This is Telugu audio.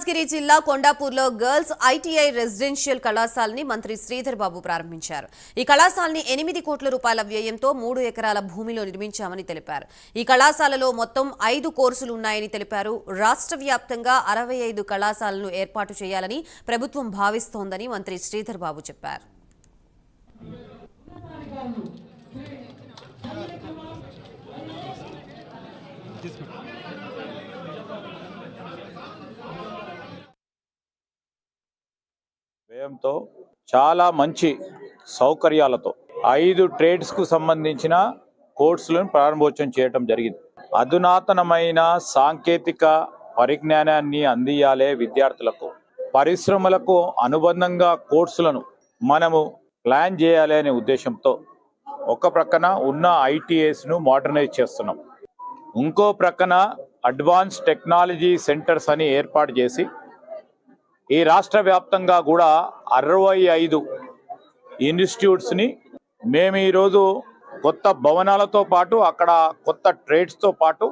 మల్కాజ్గిరి జిల్లా కొండాపూర్లో గర్ల్స్ ఐటీఐ రెసిడెన్షియల్ కళాశాలని మంత్రి శ్రీధర్ బాబు ప్రారంభించారు. ఈ కళాశాలని 8 కోట్ల రూపాయల వ్యయంతో 3 ఎకరాల భూమిలో నిర్మించామని తెలిపారు. ఈ కళాశాలలో మొత్తం 5 కోర్సులు ఉన్నాయని తెలిపారు. రాష్ట్ర వ్యాప్తంగా 65 కళాశాలను ఏర్పాటు చేయాలని ప్రభుత్వం భావిస్తోందని మంత్రి శ్రీధర్ బాబు చెప్పారు. వ్యయంతో చాలా మంచి సౌకర్యాలతో 5 ట్రేడ్స్ కు సంబంధించిన కోర్సులను ప్రారంభోత్సవం చేయడం జరిగింది. అధునాతనమైన సాంకేతిక పరిజ్ఞానాన్ని అందియాలే విద్యార్థులకు, పరిశ్రమలకు అనుబంధంగా కోర్సులను మనము ప్లాన్ చేయాలి అనే ఉద్దేశంతో ఒక ప్రక్కన ఉన్న ఐటీఐస్ ను మోడర్నైజ్ చేస్తున్నాం. ఇంకో ప్రక్కన అడ్వాన్స్ టెక్నాలజీ సెంటర్స్ అని ఏర్పాటు చేసి ఈ రాష్ట్ర వ్యాప్తంగా కూడా 65 ఇన్స్టిట్యూట్స్ని మేము ఈరోజు కొత్త భవనాలతో పాటు అక్కడ కొత్త ట్రేడ్స్తో పాటు